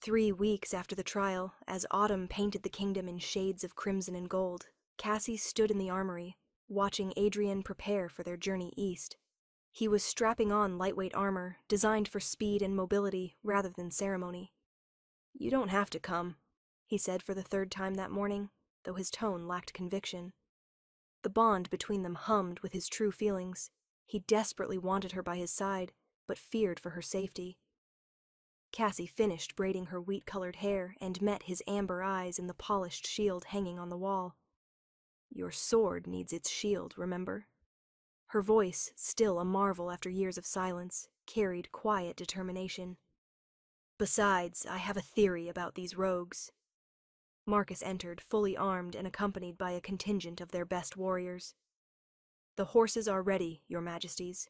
3 weeks after the trial, as autumn painted the kingdom in shades of crimson and gold, Cassie stood in the armory, watching Adrian prepare for their journey east. He was strapping on lightweight armor, designed for speed and mobility rather than ceremony. "You don't have to come," he said for the 3rd time that morning, though his tone lacked conviction. The bond between them hummed with his true feelings. He desperately wanted her by his side, but feared for her safety. Cassie finished braiding her wheat-colored hair and met his amber eyes in the polished shield hanging on the wall. "Your sword needs its shield, remember?" Her voice, still a marvel after years of silence, carried quiet determination. "Besides, I have a theory about these rogues." Marcus entered, fully armed and accompanied by a contingent of their best warriors. "The horses are ready, your majesties.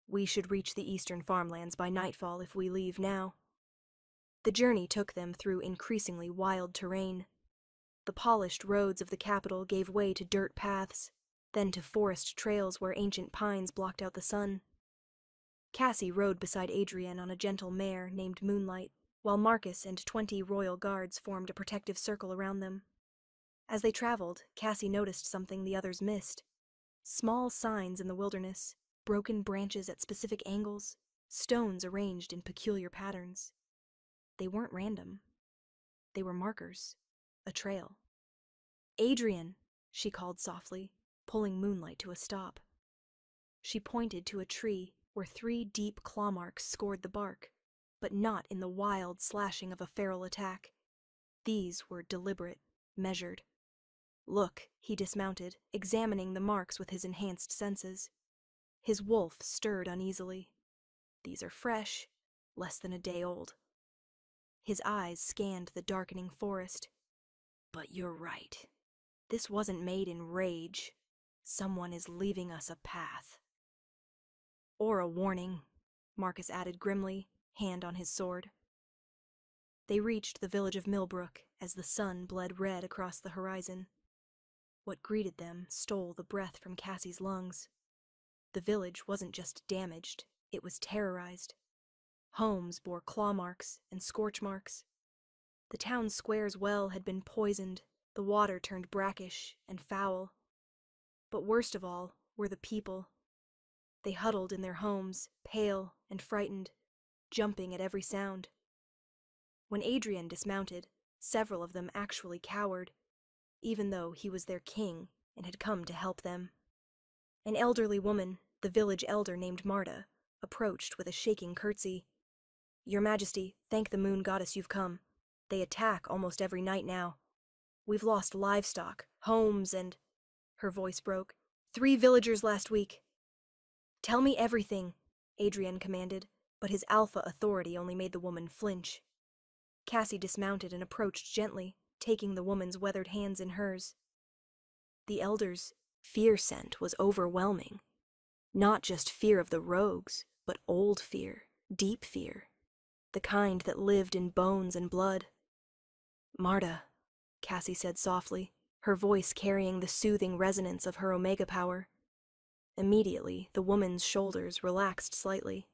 We should reach the eastern farmlands by nightfall if we leave now." The journey took them through increasingly wild terrain. The polished roads of the capital gave way to dirt paths, then to forest trails where ancient pines blocked out the sun. Cassie rode beside Adrian on a gentle mare named Moonlight, while Marcus and 20 royal guards formed a protective circle around them. As they traveled, Cassie noticed something the others missed. Small signs in the wilderness, broken branches at specific angles, stones arranged in peculiar patterns. They weren't random. They were markers, a trail. "Adrian," she called softly, pulling Moonlight to a stop. She pointed to a tree where 3 deep claw marks scored the bark, but not in the wild slashing of a feral attack. These were deliberate, measured. "Look," he dismounted, examining the marks with his enhanced senses. His wolf stirred uneasily. "These are fresh, less than a day old." His eyes scanned the darkening forest. "But you're right. This wasn't made in rage. Someone is leaving us a path." "Or a warning," Marcus added grimly, hand on his sword. They reached the village of Millbrook as the sun bled red across the horizon. What greeted them stole the breath from Cassie's lungs. The village wasn't just damaged, it was terrorized. Homes bore claw marks and scorch marks. The town square's well had been poisoned, the water turned brackish and foul. But worst of all were the people. They huddled in their homes, pale and frightened, jumping at every sound. When Adrian dismounted, several of them actually cowered, even though he was their king and had come to help them. An elderly woman, the village elder named Marta, approached with a shaking curtsy. "Your Majesty, thank the moon goddess you've come. They attack almost every night now. We've lost livestock, homes, and—" Her voice broke. "3 villagers last week." "Tell me everything," Adrian commanded, but his alpha authority only made the woman flinch. Cassie dismounted and approached gently, taking the woman's weathered hands in hers. The elder's fear scent was overwhelming. Not just fear of the rogues, but old fear, deep fear. The kind that lived in bones and blood. "Marta," Cassie said softly, her voice carrying the soothing resonance of her Omega power. Immediately, the woman's shoulders relaxed slightly.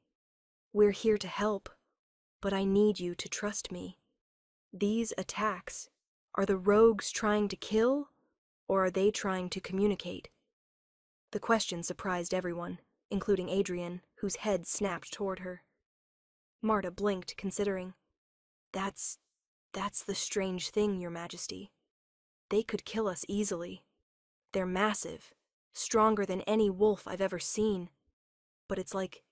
"We're here to help, but I need you to trust me. These attacks, are the rogues trying to kill, or are they trying to communicate?" The question surprised everyone, including Adrian, whose head snapped toward her. Marta blinked, considering. That's the strange thing, Your Majesty. They could kill us easily. They're massive, stronger than any wolf I've ever seen. But it's like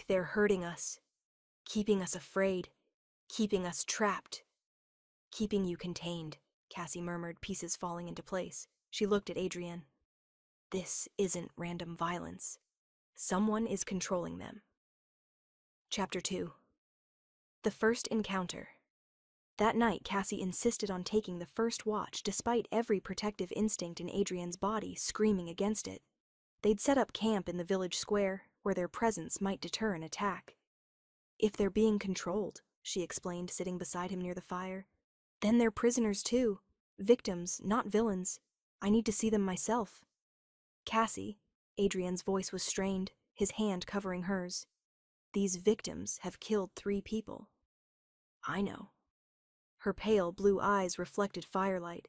they're hurting us, keeping us afraid, keeping us trapped. "Keeping you contained," Cassie murmured, pieces falling into place. She looked at Adrian. "This isn't random violence. Someone is controlling them." Chapter 2. The First Encounter. That night, Cassie insisted on taking the first watch despite every protective instinct in Adrian's body screaming against it. They'd set up camp in the village square, where their presence might deter an attack. "If they're being controlled," she explained, sitting beside him near the fire, "then they're prisoners too. Victims, not villains. I need to see them myself." "Cassie," Adrian's voice was strained, his hand covering hers. "These victims have killed 3 people." I know. Her pale blue eyes reflected firelight.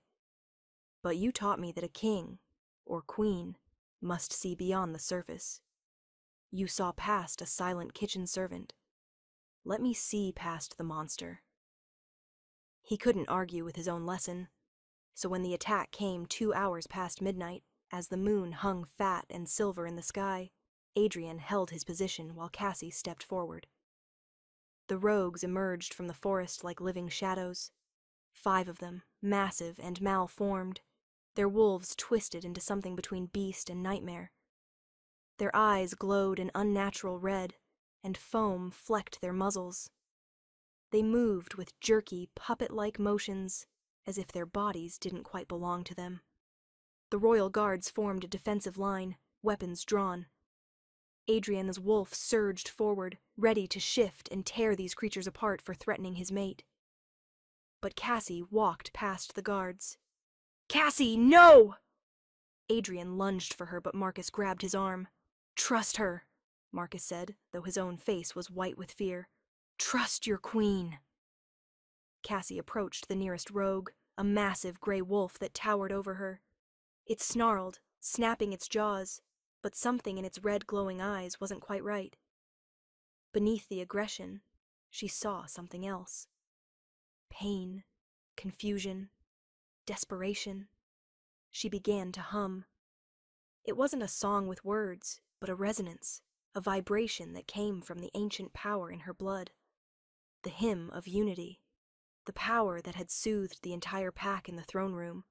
But you taught me that a king, or queen, must see beyond the surface. You saw past a silent kitchen servant. Let me see past the monster. He couldn't argue with his own lesson, so when the attack came 2 hours past midnight, as the moon hung fat and silver in the sky, Adrian held his position while Cassie stepped forward. The rogues emerged from the forest like living shadows. 5 of them, massive and malformed, their wolves twisted into something between beast and nightmare. Their eyes glowed an unnatural red, and foam flecked their muzzles. They moved with jerky, puppet-like motions, as if their bodies didn't quite belong to them. The royal guards formed a defensive line, weapons drawn. Adrian's wolf surged forward, ready to shift and tear these creatures apart for threatening his mate. But Cassie walked past the guards. "Cassie, no!" Adrian lunged for her, but Marcus grabbed his arm. "Trust her," Marcus said, though his own face was white with fear. "Trust your queen." Cassie approached the nearest rogue, a massive gray wolf that towered over her. It snarled, snapping its jaws, but something in its red glowing eyes wasn't quite right. Beneath the aggression, she saw something else. Pain, confusion, desperation. She began to hum. It wasn't a song with words, but a resonance, a vibration that came from the ancient power in her blood. The hymn of unity, the power that had soothed the entire pack in the throne room,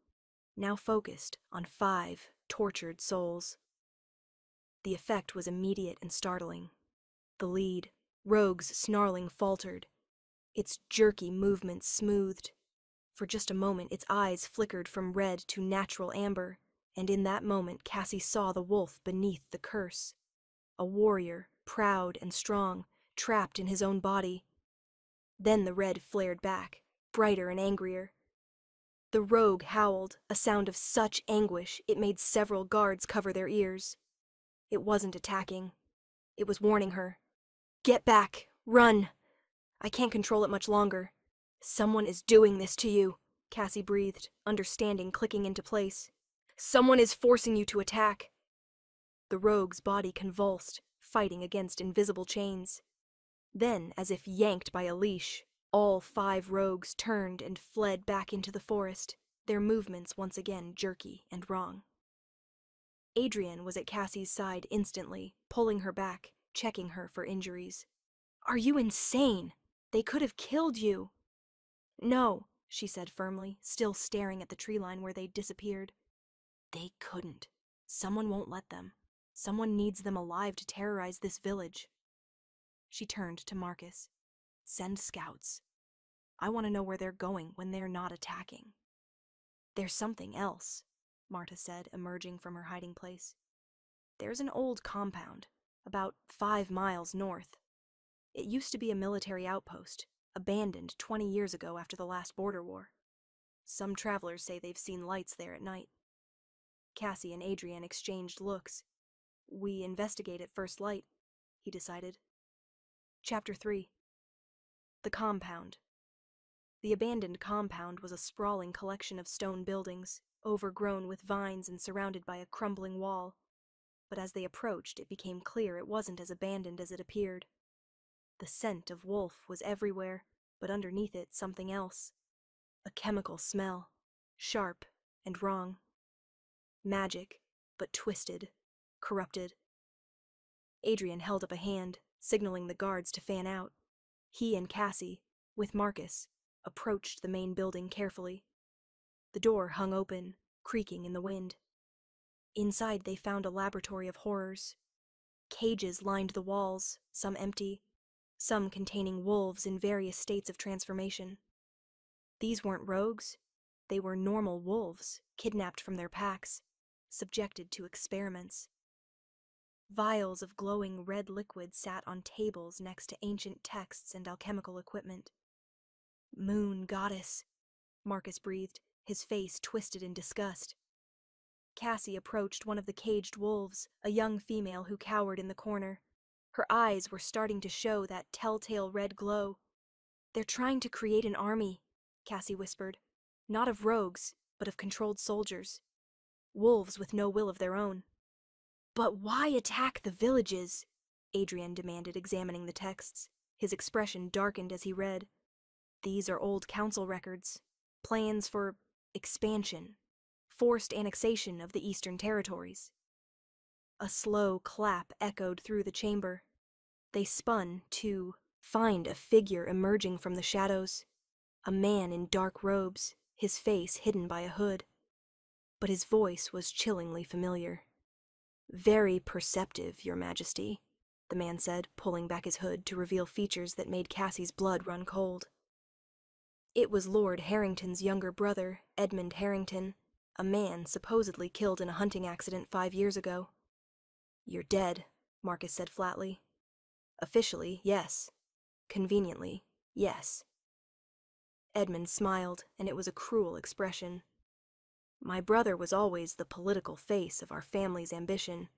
now focused on 5 tortured souls. The effect was immediate and startling. The lead, Rogue's snarling, faltered, its jerky movements smoothed. For just a moment its eyes flickered from red to natural amber, and in that moment Cassie saw the wolf beneath the curse. A warrior, proud and strong, trapped in his own body. Then the red flared back, brighter and angrier. The rogue howled, a sound of such anguish it made several guards cover their ears. It wasn't attacking. It was warning her. "Get back! Run! I can't control it much longer. Someone is doing this to you," Cassie breathed, understanding clicking into place. "Someone is forcing you to attack." The rogue's body convulsed, fighting against invisible chains. Then, as if yanked by a leash, all 5 rogues turned and fled back into the forest, their movements once again jerky and wrong. Adrian was at Cassie's side instantly, pulling her back, checking her for injuries. "Are you insane? They could have killed you." "No," she said firmly, still staring at the tree line where they'd disappeared. "They couldn't. Someone won't let them. Someone needs them alive to terrorize this village." She turned to Marcus. "Send scouts. I want to know where they're going when they're not attacking." "There's something else," Marta said, emerging from her hiding place. "There's an old compound, about 5 miles north. It used to be a military outpost, abandoned 20 years ago after the last border war. Some travelers say they've seen lights there at night." Cassie and Adrian exchanged looks. "We investigate at first light," he decided. Chapter 3. The Compound. The abandoned compound was a sprawling collection of stone buildings, overgrown with vines and surrounded by a crumbling wall. But as they approached, it became clear it wasn't as abandoned as it appeared. The scent of wolf was everywhere, but underneath it something else. A chemical smell, sharp and wrong. Magic, but twisted, corrupted. Adrian held up a hand, signaling the guards to fan out. He and Cassie, with Marcus, approached the main building carefully. The door hung open, creaking in the wind. Inside they found a laboratory of horrors. Cages lined the walls, some empty, some containing wolves in various states of transformation. These weren't rogues. They were normal wolves, kidnapped from their packs, subjected to experiments. Vials of glowing red liquid sat on tables next to ancient texts and alchemical equipment. "Moon goddess," Marcus breathed, his face twisted in disgust. Cassie approached one of the caged wolves, a young female who cowered in the corner. Her eyes were starting to show that telltale red glow. They're trying to create an army, Cassie whispered. Not of rogues, but of controlled soldiers. Wolves with no will of their own. But why attack the villages? Adrian demanded, examining the texts. His expression darkened as he read. These are old council records. Plans for expansion. Forced annexation of the eastern territories. A slow clap echoed through the chamber. They spun to find a figure emerging from the shadows. A man in dark robes, his face hidden by a hood. But his voice was chillingly familiar. Very perceptive, Your Majesty, the man said, pulling back his hood to reveal features that made Cassie's blood run cold. It was Lord Harrington's younger brother, Edmund Harrington, a man supposedly killed in a hunting accident 5 years ago. You're dead, Marcus said flatly. Officially, yes. Conveniently, yes. Edmund smiled, and it was a cruel expression. My brother was always the political face of our family's ambition.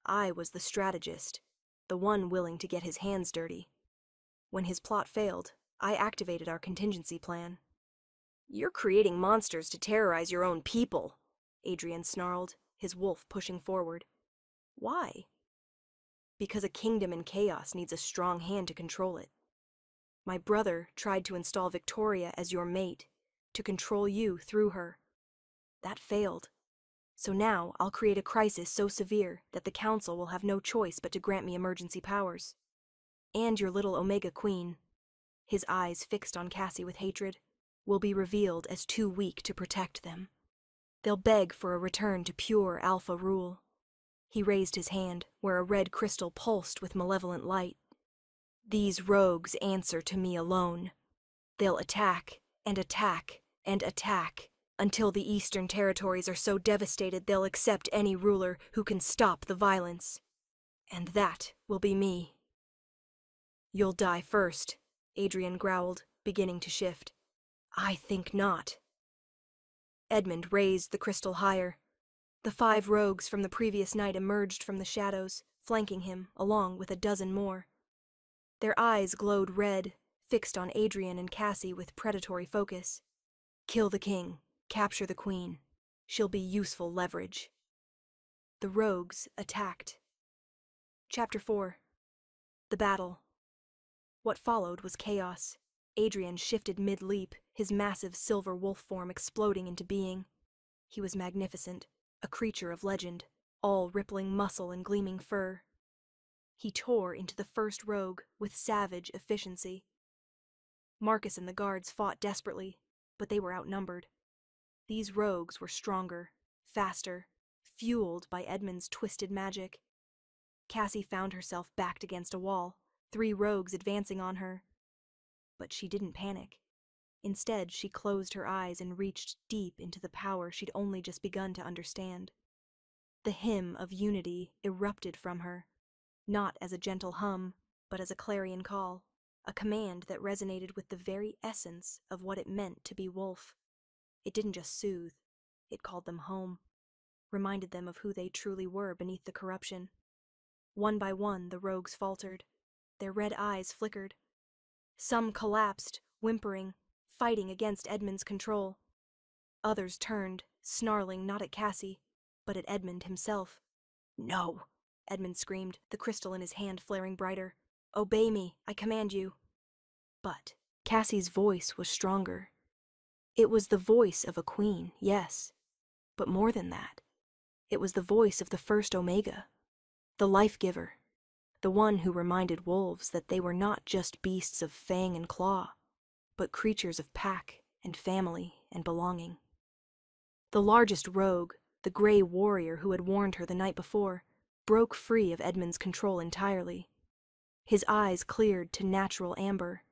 I was the strategist, the one willing to get his hands dirty. When his plot failed, I activated our contingency plan. You're creating monsters to terrorize your own people, Adrian snarled, his wolf pushing forward. Why? Because a kingdom in chaos needs a strong hand to control it. My brother tried to install Victoria as your mate, to control you through her. That failed. So now I'll create a crisis so severe that the Council will have no choice but to grant me emergency powers. And your little Omega Queen, his eyes fixed on Cassie with hatred, will be revealed as too weak to protect them. They'll beg for a return to pure alpha rule. He raised his hand, where a red crystal pulsed with malevolent light. These rogues answer to me alone. They'll attack, and attack, and attack, until the Eastern Territories are so devastated they'll accept any ruler who can stop the violence. And that will be me. You'll die first, Adrian growled, beginning to shift. I think not. Edmund raised the crystal higher. The 5 rogues from the previous night emerged from the shadows, flanking him, along with a dozen more. Their eyes glowed red, fixed on Adrian and Cassie with predatory focus. Kill the king, capture the queen. She'll be useful leverage. The rogues attacked. Chapter 4. The Battle. What followed was chaos. Adrian shifted mid-leap, his massive silver wolf form exploding into being. He was magnificent, a creature of legend, all rippling muscle and gleaming fur. He tore into the first rogue with savage efficiency. Marcus and the guards fought desperately, but they were outnumbered. These rogues were stronger, faster, fueled by Edmund's twisted magic. Cassie found herself backed against a wall, 3 rogues advancing on her. But she didn't panic. Instead, she closed her eyes and reached deep into the power she'd only just begun to understand. The hymn of unity erupted from her, not as a gentle hum, but as a clarion call, a command that resonated with the very essence of what it meant to be wolf. It didn't just soothe, it called them home, reminded them of who they truly were beneath the corruption. One by one, the rogues faltered. Their red eyes flickered. Some collapsed, whimpering, fighting against Edmund's control. Others turned, snarling not at Cassie, but at Edmund himself. No, Edmund screamed, the crystal in his hand flaring brighter. Obey me, I command you. But Cassie's voice was stronger. It was the voice of a queen, yes, but more than that. It was the voice of the first Omega, the life-giver, the one who reminded wolves that they were not just beasts of fang and claw, but creatures of pack and family and belonging. The largest rogue, the gray warrior who had warned her the night before, broke free of Edmund's control entirely. His eyes cleared to natural amber.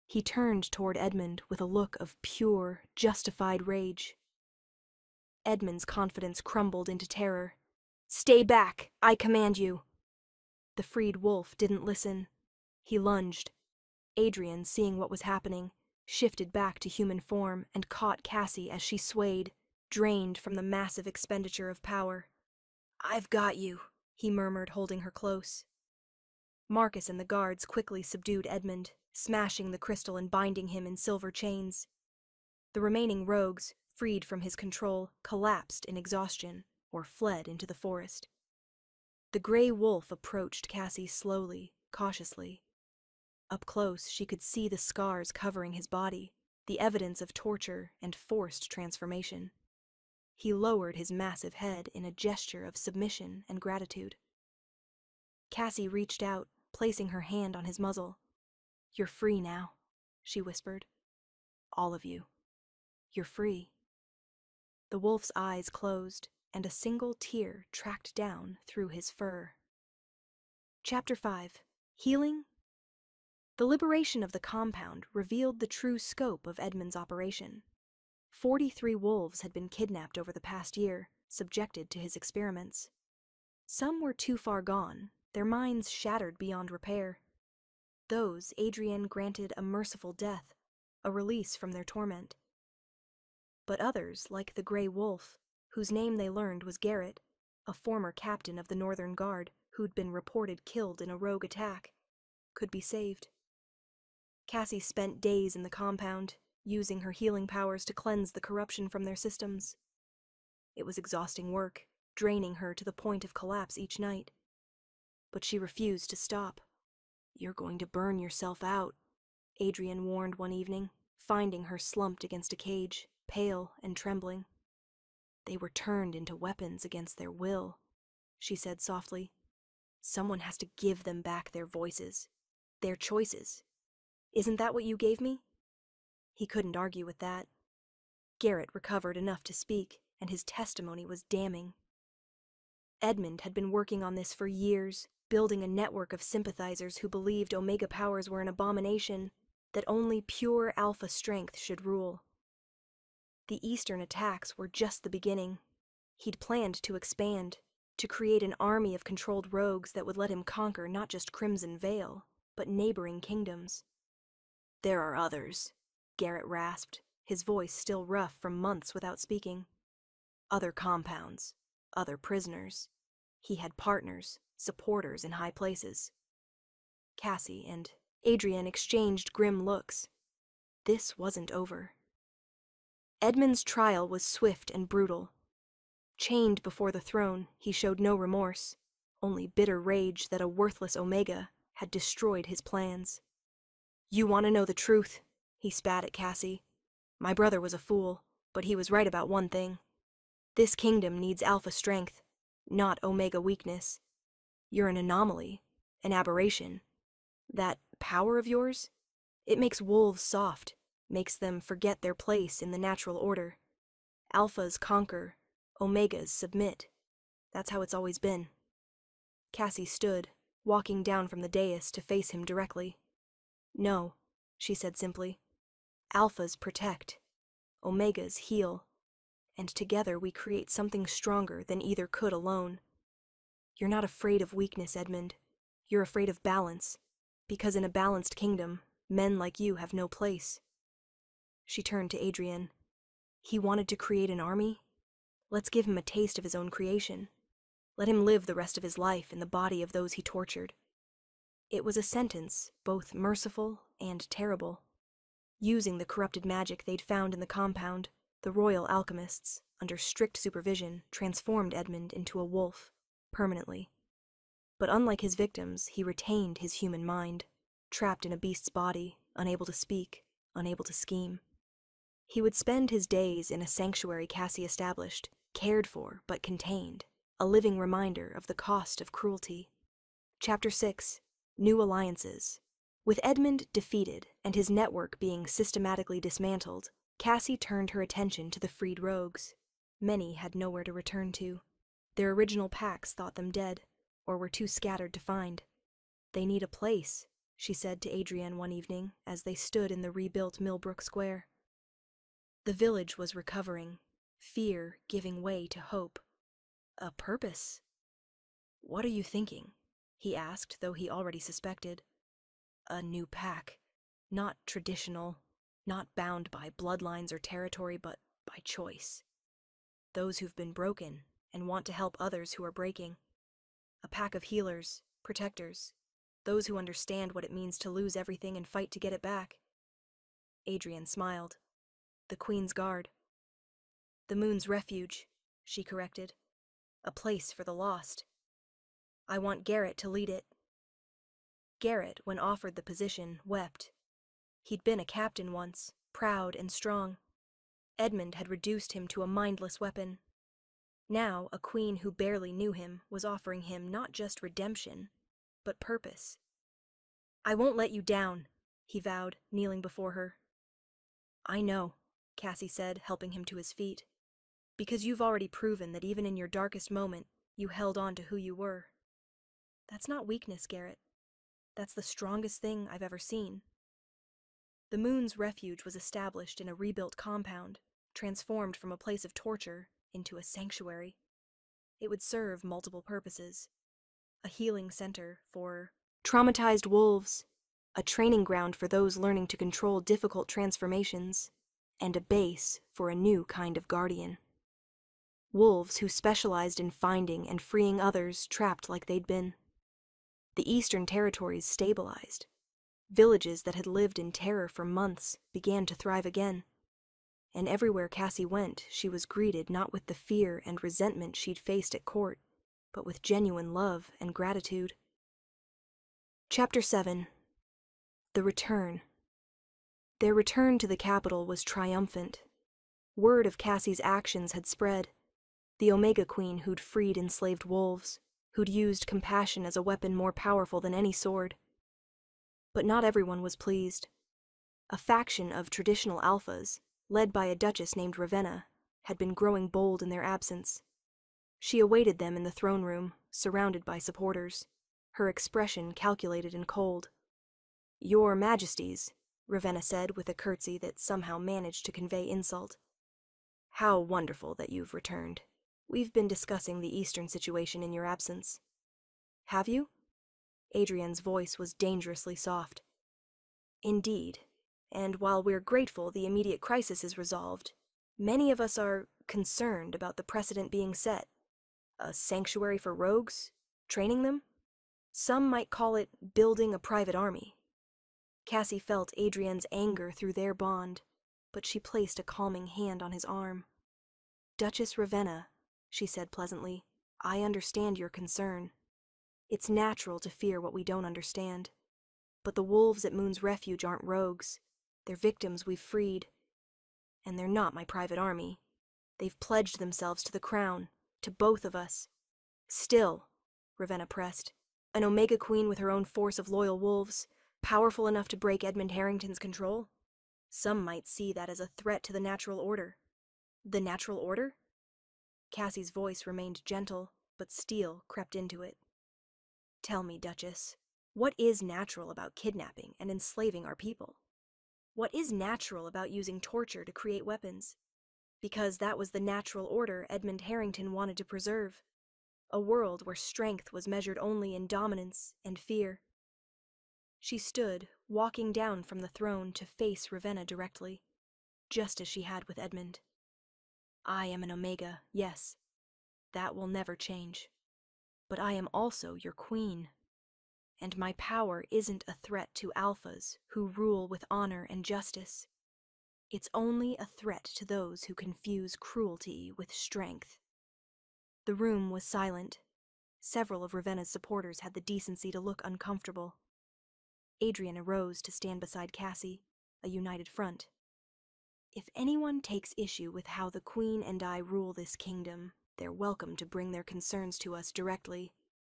He turned toward Edmund with a look of pure, justified rage. Edmund's confidence crumbled into terror. Stay back, I command you. The freed wolf didn't listen. He lunged. Adrian, seeing what was happening, shifted back to human form and caught Cassie as she swayed, drained from the massive expenditure of power. I've got you, he murmured, holding her close. Marcus and the guards quickly subdued Edmund, smashing the crystal and binding him in silver chains. The remaining rogues, freed from his control, collapsed in exhaustion or fled into the forest. The gray wolf approached Cassie slowly, cautiously. Up close, she could see the scars covering his body, the evidence of torture and forced transformation. He lowered his massive head in a gesture of submission and gratitude. Cassie reached out, placing her hand on his muzzle. "You're free now," she whispered. "All of you. You're free." The wolf's eyes closed, and a single tear tracked down through his fur. Chapter 5. Healing. The liberation of the compound revealed the true scope of Edmund's operation. 43 wolves had been kidnapped over the past year, subjected to his experiments. Some were too far gone, their minds shattered beyond repair. Those Adrian granted a merciful death, a release from their torment. But others, like the Grey Wolf, whose name they learned was Garrett, a former captain of the Northern Guard who'd been reported killed in a rogue attack, could be saved. Cassie spent days in the compound, using her healing powers to cleanse the corruption from their systems. It was exhausting work, draining her to the point of collapse each night. But she refused to stop. "You're going to burn yourself out," Adrian warned one evening, finding her slumped against a cage, pale and trembling. "They were turned into weapons against their will," she said softly. "Someone has to give them back their voices, their choices. Isn't that what you gave me?" He couldn't argue with that. Garrett recovered enough to speak, and his testimony was damning. Edmund had been working on this for years, building a network of sympathizers who believed Omega powers were an abomination, that only pure alpha strength should rule. The Eastern attacks were just the beginning. He'd planned to expand, to create an army of controlled rogues that would let him conquer not just Crimson Vale, but neighboring kingdoms. "There are others," Garrett rasped, his voice still rough from months without speaking. "Other compounds, other prisoners." He had partners, supporters in high places. Cassie and Adrian exchanged grim looks. This wasn't over. Edmund's trial was swift and brutal. Chained before the throne, he showed no remorse, only bitter rage that a worthless Omega had destroyed his plans. "You want to know the truth?" he spat at Cassie. "My brother was a fool, but he was right about one thing. This kingdom needs alpha strength, not Omega weakness. You're an anomaly, an aberration. That power of yours, it makes wolves soft, makes them forget their place in the natural order. Alphas conquer, Omegas submit. That's how it's always been." Cassie stood, walking down from the dais to face him directly. "No," she said simply. "Alphas protect, Omegas heal, and together we create something stronger than either could alone. You're not afraid of weakness, Edmund. You're afraid of balance, because in a balanced kingdom, men like you have no place." She turned to Adrian. "He wanted to create an army? Let's give him a taste of his own creation. Let him live the rest of his life in the body of those he tortured." It was a sentence, both merciful and terrible. Using the corrupted magic they'd found in the compound, the royal alchemists, under strict supervision, transformed Edmund into a wolf, permanently. But unlike his victims, he retained his human mind, trapped in a beast's body, unable to speak, unable to scheme. He would spend his days in a sanctuary Cassie established, cared for but contained, a living reminder of the cost of cruelty. Chapter 6. New Alliances. With Edmund defeated and his network being systematically dismantled, Cassie turned her attention to the freed rogues. Many had nowhere to return to. Their original packs thought them dead, or were too scattered to find. "They need a place," she said to Adrian one evening as they stood in the rebuilt Millbrook Square. The village was recovering, fear giving way to hope. "A purpose?" "What are you thinking?" he asked, though he already suspected. "A new pack. Not traditional, not bound by bloodlines or territory, but by choice. Those who've been broken and want to help others who are breaking. A pack of healers, protectors, those who understand what it means to lose everything and fight to get it back. Adrian smiled. The Queen's Guard. The Moon's Refuge, she corrected. A place for the lost. I want Garrett to lead it. Garrett, when offered the position, wept. He'd been a captain once, proud and strong. Edmund had reduced him to a mindless weapon. Now, a queen who barely knew him was offering him not just redemption, but purpose. I won't let you down, he vowed, kneeling before her. I know, Cassie said, helping him to his feet. Because you've already proven that even in your darkest moment, you held on to who you were. That's not weakness, Garrett. That's the strongest thing I've ever seen. The Moon's Refuge was established in a rebuilt compound, transformed from a place of torture into a sanctuary. It would serve multiple purposes. A healing center for traumatized wolves, a training ground for those learning to control difficult transformations, and a base for a new kind of guardian. Wolves who specialized in finding and freeing others trapped like they'd been. The Eastern Territories stabilized. Villages that had lived in terror for months began to thrive again. And everywhere Cassie went, she was greeted not with the fear and resentment she'd faced at court, but with genuine love and gratitude. Chapter 7. The Return. Their return to the capital was triumphant. Word of Cassie's actions had spread. The Omega Queen who'd freed enslaved wolves, who'd used compassion as a weapon more powerful than any sword. But not everyone was pleased. A faction of traditional alphas, led by a duchess named Ravenna, had been growing bold in their absence. She awaited them in the throne room, surrounded by supporters, her expression calculated and cold. Your Majesties, Ravenna said with a curtsy that somehow managed to convey insult. How wonderful that you've returned. We've been discussing the Eastern situation in your absence. Have you? Adrian's voice was dangerously soft. Indeed, and while we're grateful the immediate crisis is resolved, many of us are concerned about the precedent being set. A sanctuary for rogues? Training them? Some might call it building a private army. Cassie felt Adrian's anger through their bond, but she placed a calming hand on his arm. Duchess Ravenna, she said pleasantly, I understand your concern. It's natural to fear what we don't understand. But the wolves at Moon's Refuge aren't rogues. They're victims we've freed. And they're not my private army. They've pledged themselves to the crown, to both of us. Still, Ravenna pressed, an Omega Queen with her own force of loyal wolves, powerful enough to break Edmund Harrington's control? Some might see that as a threat to the natural order. The natural order? Cassie's voice remained gentle, but steel crept into it. Tell me, Duchess, what is natural about kidnapping and enslaving our people? What is natural about using torture to create weapons? Because that was the natural order Edmund Harrington wanted to preserve. A world where strength was measured only in dominance and fear. She stood, walking down from the throne to face Ravenna directly, just as she had with Edmund. I am an Omega, yes. That will never change. But I am also your queen. And my power isn't a threat to alphas who rule with honor and justice. It's only a threat to those who confuse cruelty with strength. The room was silent. Several of Ravenna's supporters had the decency to look uncomfortable. Adrian arose to stand beside Cassie, a united front. If anyone takes issue with how the Queen and I rule this kingdom, they're welcome to bring their concerns to us directly.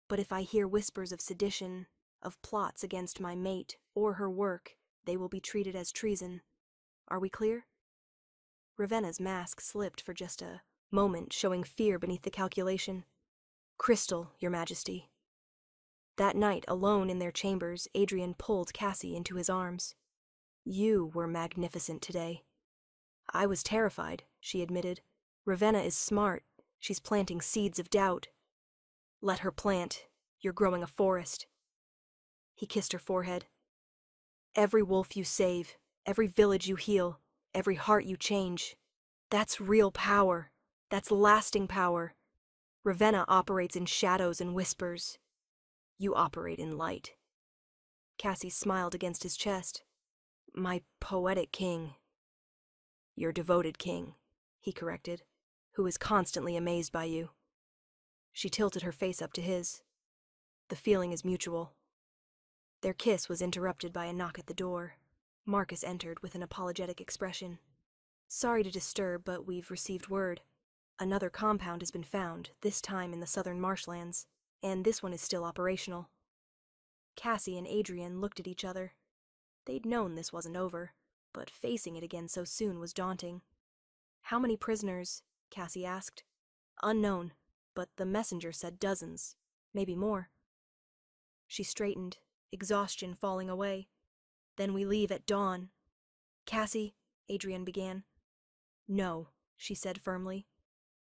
But if I hear whispers of sedition, of plots against my mate or her work, they will be treated as treason. Are we clear? Ravenna's mask slipped for just a moment, showing fear beneath the calculation. Crystal, Your Majesty. That night, alone in their chambers, Adrian pulled Cassie into his arms. You were magnificent today. I was terrified, she admitted. Ravenna is smart. She's planting seeds of doubt. Let her plant. You're growing a forest. He kissed her forehead. Every wolf you save, every village you heal, every heart you change. That's real power. That's lasting power. Ravenna operates in shadows and whispers. You operate in light. Cassie smiled against his chest. My poetic king. Your devoted king, he corrected, who is constantly amazed by you. She tilted her face up to his. The feeling is mutual. Their kiss was interrupted by a knock at the door. Marcus entered with an apologetic expression. Sorry to disturb, but we've received word. Another compound has been found, this time in the southern marshlands, and this one is still operational. Cassie and Adrian looked at each other. They'd known this wasn't over, but facing it again so soon was daunting. How many prisoners? Cassie asked. Unknown, but the messenger said dozens, maybe more. She straightened, exhaustion falling away. Then we leave at dawn. Cassie, Adrian began. No, she said firmly.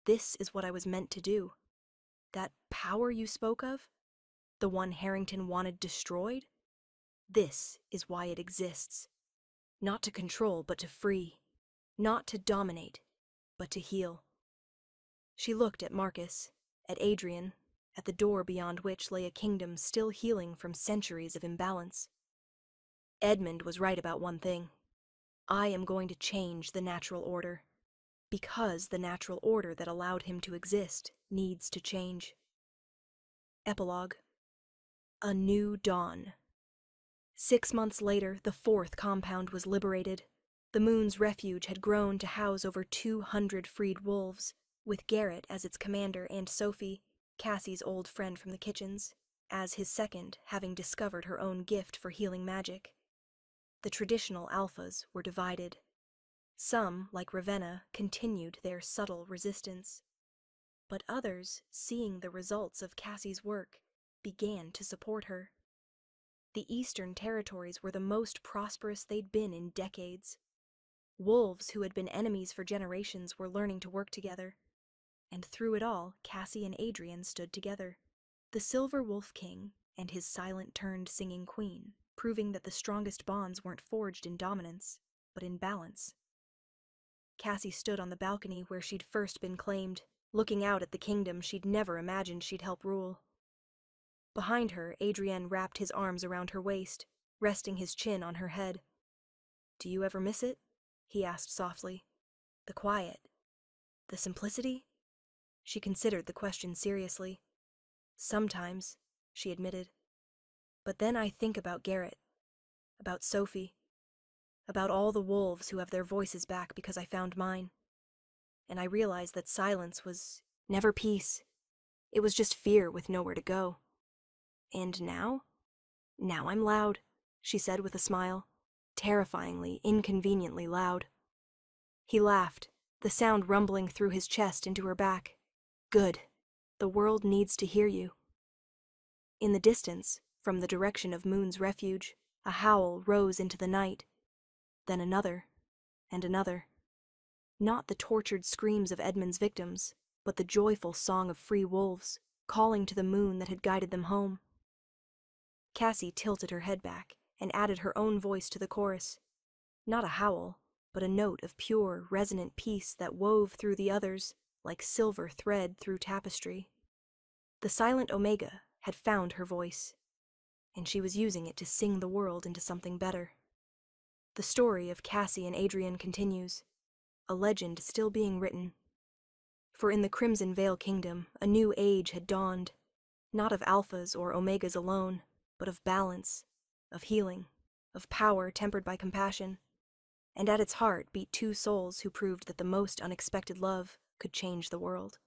This is what I was meant to do. That power you spoke of? The one Harrington wanted destroyed? This is why it exists. Not to control, but to free. Not to dominate, but to heal. She looked at Marcus, at Adrian, at the door beyond which lay a kingdom still healing from centuries of imbalance. Edmund was right about one thing. I am going to change the natural order, because the natural order that allowed him to exist needs to change. Epilogue. A new dawn. 6 months later, the 4th compound was liberated. The Moon's refuge had grown to house over 200 freed wolves, with Garrett as its commander and Sophie, Cassie's old friend from the kitchens, as his second, having discovered her own gift for healing magic. The traditional alphas were divided. Some, like Ravenna, continued their subtle resistance. But others, seeing the results of Cassie's work, began to support her. The Eastern Territories were the most prosperous they'd been in decades. Wolves who had been enemies for generations were learning to work together. And through it all, Cassie and Adrian stood together. The Silver Wolf King and his silent-turned singing queen, proving that the strongest bonds weren't forged in dominance, but in balance. Cassie stood on the balcony where she'd first been claimed, looking out at the kingdom she'd never imagined she'd help rule. Behind her, Adrian wrapped his arms around her waist, resting his chin on her head. Do you ever miss it? He asked softly. The quiet. The simplicity? She considered the question seriously. Sometimes, she admitted. But then I think about Garrett, about Sophie, about all the wolves who have their voices back because I found mine. And I realize that silence was never peace. It was just fear with nowhere to go. And now? Now I'm loud, she said with a smile, terrifyingly, inconveniently loud. He laughed, the sound rumbling through his chest into her back. Good. The world needs to hear you. In the distance, from the direction of Moon's refuge, a howl rose into the night. Then another, and another. Not the tortured screams of Edmund's victims, but the joyful song of free wolves, calling to the moon that had guided them home. Cassie tilted her head back and added her own voice to the chorus. Not a howl, but a note of pure, resonant peace that wove through the others like silver thread through tapestry. The silent Omega had found her voice, and she was using it to sing the world into something better. The story of Cassie and Adrian continues, a legend still being written. For in the Crimson Veil Kingdom, a new age had dawned, not of alphas or omegas alone, but of balance, of healing, of power tempered by compassion. And at its heart beat 2 souls who proved that the most unexpected love could change the world.